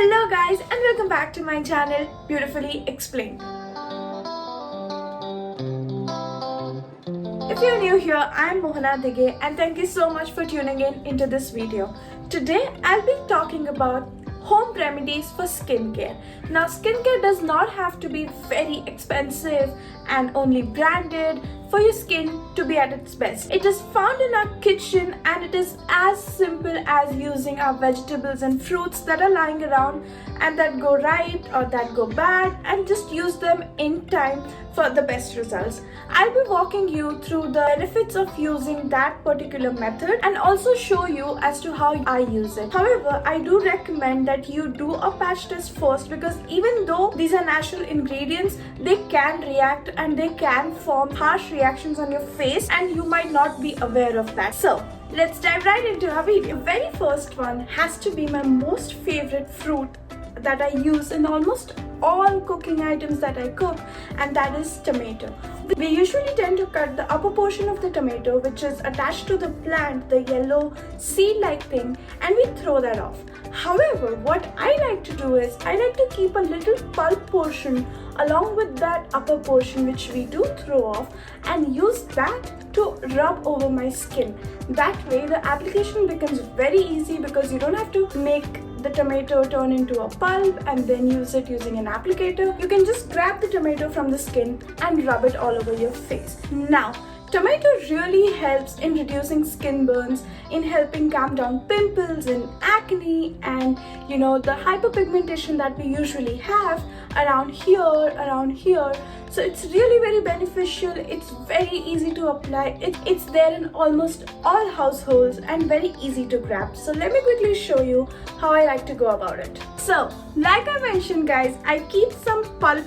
Hello guys and welcome back to my channel Beautifully Explained. If you're new here, I'm Mohana Dige and thank you so much for tuning in into this video. Today I'll be talking about home remedies for skincare. Now skincare does not have to be very expensive and only branded for your skin to be at its best. It is found in our kitchen and it is as simple as using our vegetables and fruits that are lying around and that go ripe or that go bad and just use them in time for the best results. I'll be walking you through the benefits of using that particular method and also show you as to how I use it. However, I do recommend that you do a patch test first because even though these are natural ingredients, they can react and they can form harsh reactions on your face and you might not be aware of that. So let's dive right into our video. The very first one has to be my most favorite fruit that I use in almost all cooking items that I cook, and that is tomato. We usually tend to cut the upper portion of the tomato which is attached to the plant, the yellow seed-like thing, and we throw that off. However, what I like to do is I like to keep a little pulp portion along with that upper portion which we do throw off and use that to rub over my skin. That way the application becomes very easy because you don't have to make the tomato turn into a pulp and then use it using an applicator. You can just grab the tomato from the skin and rub it all over your face. Now, tomato really helps in reducing skin burns, in helping calm down pimples and acne and the hyperpigmentation that we usually have around here. So it's really very beneficial. It's very easy to apply. It's there in almost all households and very easy to grab. So let me quickly show you how I like to go about it. So like I mentioned guys, I keep some pulp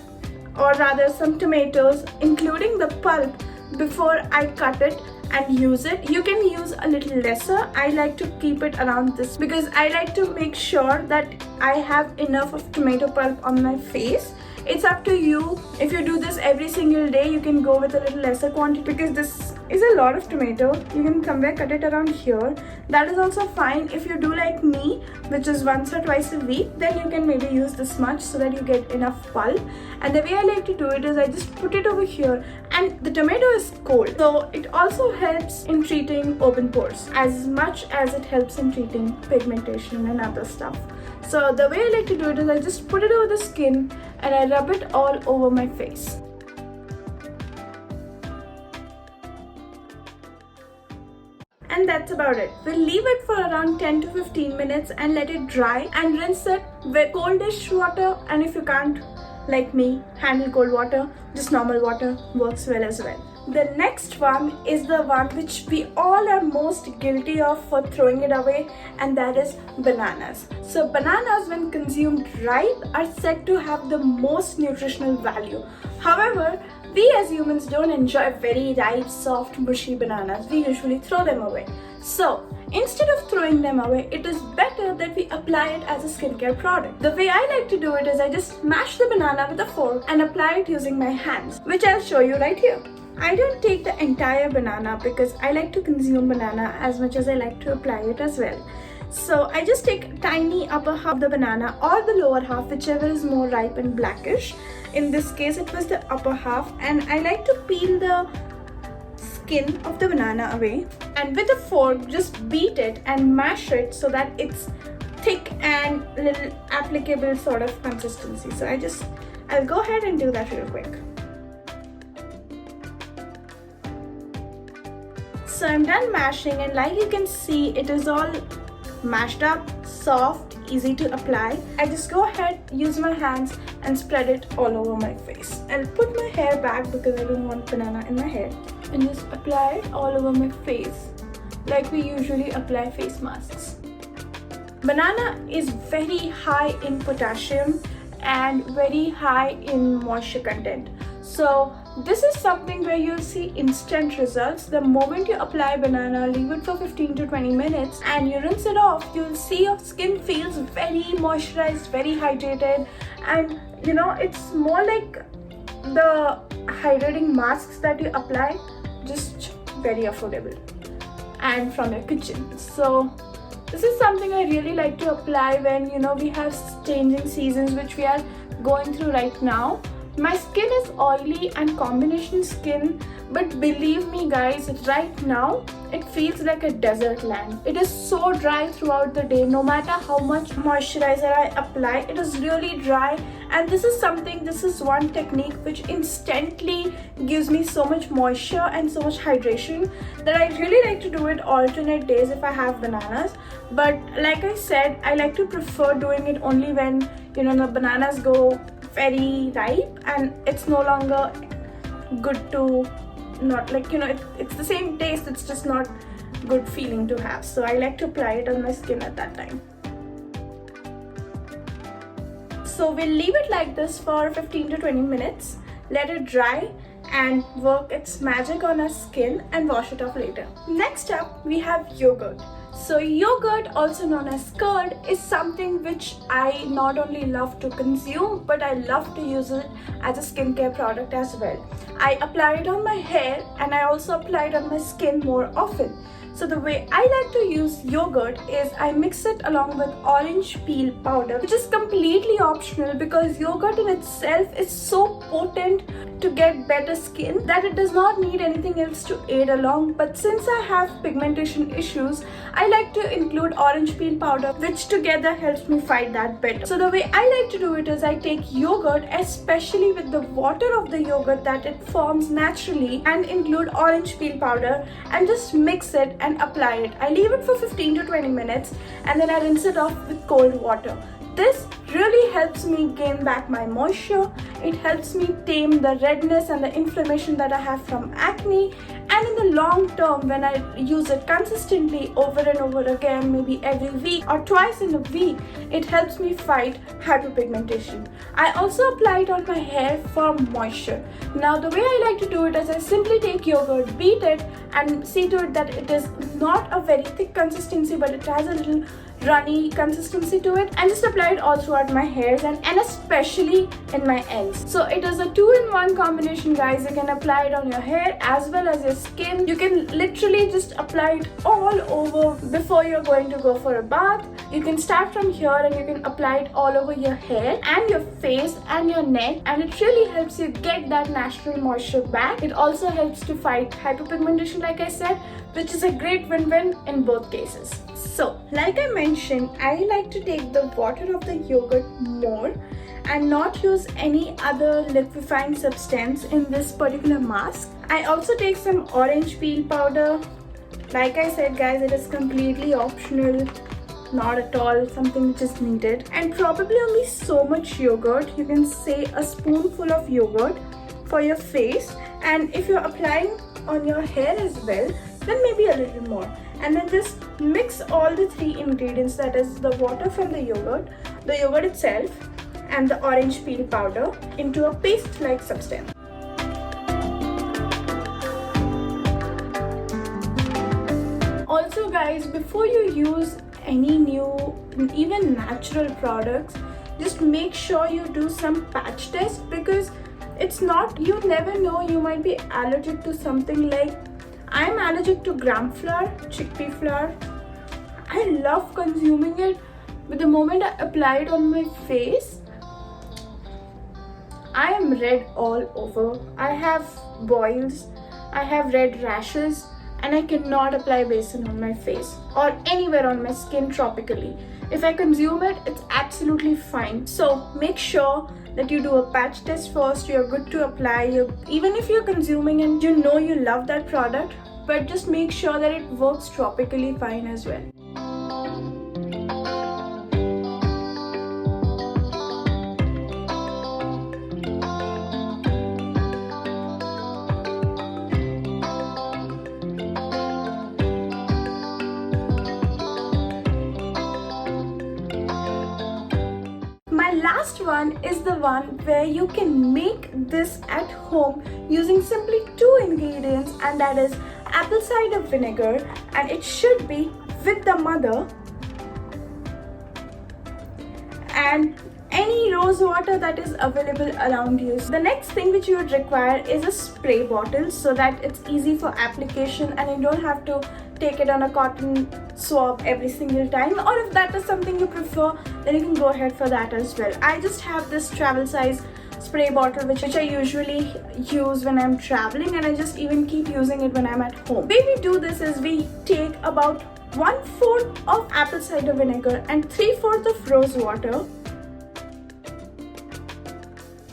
or rather some tomatoes including the pulp before I cut it and use it. You can use a little lesser. I like to keep it around this because I like to make sure that I have enough of tomato pulp on my face. It's up to you. If you do this every single day, you can go with a little lesser quantity because this is a lot of tomato. You can somewhere cut it around here. That is also fine. If you do like me, which is once or twice a week, then you can maybe use this much so that you get enough pulp. And the way I like to do it is I just put it over here, and the tomato is cold. So it also helps in treating open pores as much as it helps in treating pigmentation and other stuff. So the way I like to do it is I just put it over the skin and I rub it all over my face. And that's about it. We'll leave it for around 10 to 15 minutes and let it dry and rinse it with coldish water, and if you can't, like me, handle cold water, just normal water works well as well. The next one is the one which we all are most guilty of for throwing it away, and that is bananas. So bananas when consumed ripe are said to have the most nutritional value. However, we as humans don't enjoy very ripe, soft, mushy bananas. We usually throw them away. So instead of throwing them away, it is better that we apply it as a skincare product. The way I like to do it is I just mash the banana with a fork and apply it using my hands, which I'll show you right here. I don't take the entire banana because I like to consume banana as much as I like to apply it as well. So I just take tiny upper half of the banana or the lower half, whichever is more ripe and blackish. In this case it was the upper half, and I like to peel the skin of the banana away and with a fork just beat it and mash it so that it's thick and little applicable sort of consistency. So I'll go ahead and do that real quick. So I'm done mashing, and like you can see, it is all mashed up, soft, easy to apply. I just go ahead, use my hands and spread it all over my face. I'll put my hair back because I don't want banana in my hair, and just apply it all over my face like we usually apply face masks. Banana is very high in potassium and very high in moisture content. So this is something where you'll see instant results. The moment you apply banana, leave it for 15 to 20 minutes and you rinse it off, you'll see your skin feels very moisturized, very hydrated, and it's more like the hydrating masks that you apply, just very affordable and from your kitchen. So This is something I really like to apply when we have changing seasons, which we are going through right now. My skin is oily and combination skin, but believe me guys, right now it feels like a desert land. It is so dry throughout the day. No matter how much moisturizer I apply, it is really dry. And this is one technique which instantly gives me so much moisture and so much hydration that I really like to do it alternate days if I have bananas. But like I said, I like to prefer doing it only when the bananas go very ripe and it's no longer good to not it's the same taste, it's just not good feeling to have. So I like to apply it on my skin at that time. So we'll leave it like this for 15 to 20 minutes, let it dry and work its magic on our skin and wash it off later. Next up we have yogurt. So yogurt, also known as curd, is something which I not only love to consume, but I love to use it as a skincare product as well. I apply it on my hair and I also apply it on my skin more often. So the way I like to use yogurt is I mix it along with orange peel powder, which is completely optional because yogurt in itself is so potent to get better skin that it does not need anything else to aid along. But since I have pigmentation issues, I like to include orange peel powder, which together helps me fight that better. So the way I like to do it is I take yogurt, especially with the water of the yogurt that it forms naturally, and include orange peel powder and just mix it and apply it. I leave it for 15 to 20 minutes and then I rinse it off with cold water. This really helps me gain back my moisture. It helps me tame the redness and the inflammation that I have from acne. And in the long term, when I use it consistently over and over again, maybe every week or twice in a week, it helps me fight hyperpigmentation. I also apply it on my hair for moisture. Now the way I like to do it is I simply take yogurt, beat it and see to it that it is not a very thick consistency, but it has a little runny consistency to it, and just apply it all throughout my hairs and especially in my ends. So it is a 2-in-1 combination guys. You can apply it on your hair as well as your skin. You can literally just apply it all over before you're going to go for a bath. You can start from here and you can apply it all over your hair and your face and your neck, and it really helps you get that natural moisture back. It also helps to fight hyperpigmentation, like I said, which is a great win-win in both cases. So like I mentioned, I like to take the water of the yogurt more and not use any other liquefying substance in this particular mask. I also take some orange peel powder. Like I said guys, it is completely optional, not at all something which is needed, and probably only so much yogurt. You can say a spoonful of yogurt for your face, and if you're applying on your hair as well, then maybe a little more. And then just mix all the 3 ingredients, that is the water from the yogurt itself and the orange peel powder, into a paste-like substance. Also guys, before you use any new, even natural products, just make sure you do some patch test, because it's not, you never know, you might be allergic to something. Like I am allergic to gram flour, chickpea flour. I love consuming it, but the moment I apply it on my face, I am red all over. I have boils, I have red rashes, and I cannot apply besan on my face or anywhere on my skin tropically. If I consume it, it's absolutely fine. So make sure that you do a patch test first. You're good to apply. Even if you're consuming and you know you love that product, but just make sure that it works tropically fine as well. My last one is the one where you can make this at home using simply 2 ingredients, and that is apple cider vinegar, and it should be with the mother, and any rose water that is available around you. The next thing which you would require is a spray bottle, so that it's easy for application and you don't have to take it on a cotton swab every single time, or if that is something you prefer, then you can go ahead for that as well. I just have this travel size spray bottle which I usually use when I'm traveling, and I just even keep using it when I'm at home. The way we do this is we take about 1/4 of apple cider vinegar and 3/4 of rose water.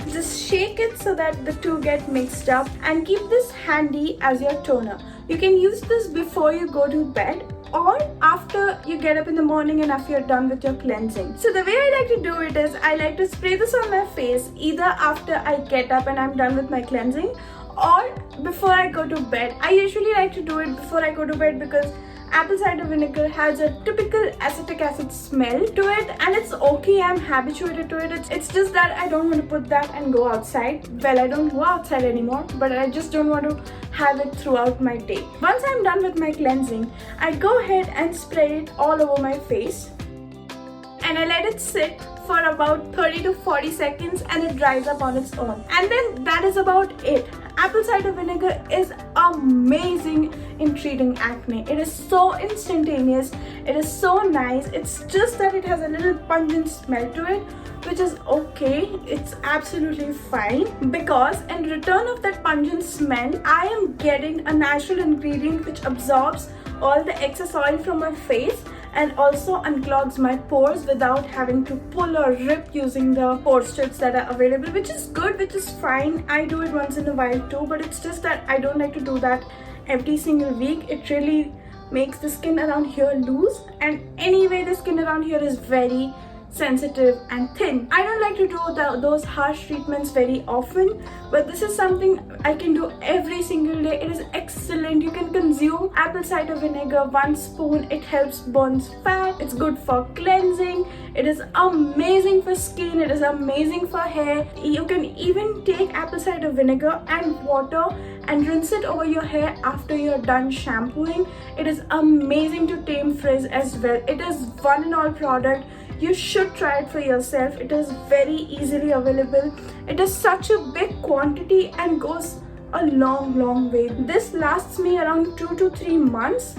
Just shake it so that the two get mixed up, and keep this handy as your toner. You can use this before you go to bed or after you get up in the morning and after you're done with your cleansing. So the way I like to do it is I like to spray this on my face either after I get up and I'm done with my cleansing or before I go to bed. I usually like to do it before I go to bed because apple cider vinegar has a typical acetic acid smell to it, and it's okay, I'm habituated to it. It's just that I don't want to put that and go outside. Well, I don't go outside anymore, but I just don't want to have it throughout my day. Once I'm done with my cleansing, I go ahead and spray it all over my face, and I let it sit for about 30 to 40 seconds and it dries up on its own. And then that is about it. Apple cider vinegar is amazing in treating acne. It is so instantaneous, it is so nice. It's just that it has a little pungent smell to it, which is okay. It's absolutely fine, because in return of that pungent smell, I am getting a natural ingredient which absorbs all the excess oil from my face and also unclogs my pores without having to pull or rip using the pore strips that are available, which is good, which is fine. I do it once in a while too, but it's just that I don't like to do that every single week. It really makes the skin around here loose, and anyway the skin around here is very sensitive and thin. I don't like to do those harsh treatments very often, but this is something I can do every single day. It is excellent. You can consume apple cider vinegar 1 spoon. It helps burn fat. It's good for cleansing. It is amazing for skin. It is amazing for hair. You can even take apple cider vinegar and water and rinse it over your hair after you're done shampooing. It is amazing to tame frizz as well. It is one and all product. You should try it for yourself. It is very easily available. It is such a big quantity and goes a long way. This lasts me around 2 to 3 months,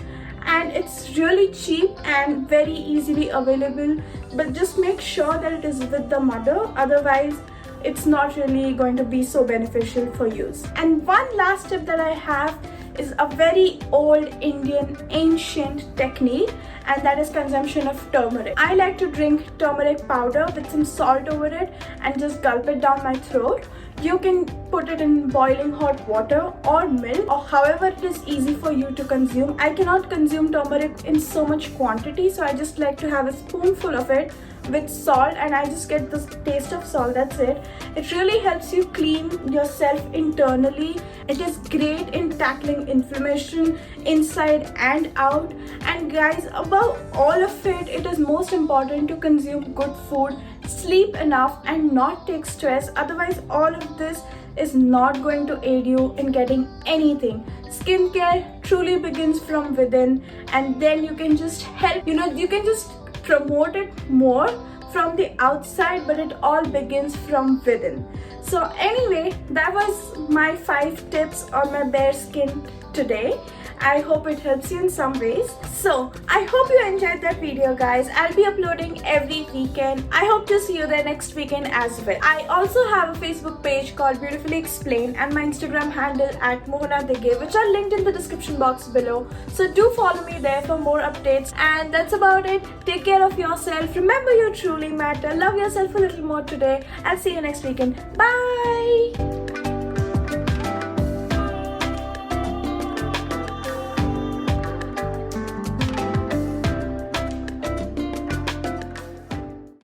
and it's really cheap and very easily available, but just make sure that it is with the mother, otherwise it's not really going to be so beneficial for use. And one last tip that I have is a very old Indian ancient technique, and that is consumption of turmeric. I like to drink turmeric powder with some salt over it and just gulp it down my throat. You can put it in boiling hot water or milk, or however it is easy for you to consume. I cannot consume turmeric in so much quantity, so I just like to have a spoonful of it with salt, and I just get this taste of salt, that's it. It really helps you clean yourself internally. It is great in tackling inflammation inside and out. And guys, above all of it, it is most important to consume good food, sleep enough, and not take stress. Otherwise all of this is not going to aid you in getting anything. Skincare truly begins from within, and then you can just help, you can just promote it more from the outside, but it all begins from within. So anyway, that was my 5 tips on my bare skin today. I hope it helps you in some ways. So I hope you enjoyed that video, guys. I'll be uploading every weekend. I hope to see you there next weekend as well. I also have a Facebook page called Beautifully Explained and my Instagram handle at Mohana Digge, which are linked in the description box below. So do follow me there for more updates. And that's about it. Take care of yourself. Remember, you truly matter. Love yourself a little more today. I'll see you next weekend. Bye.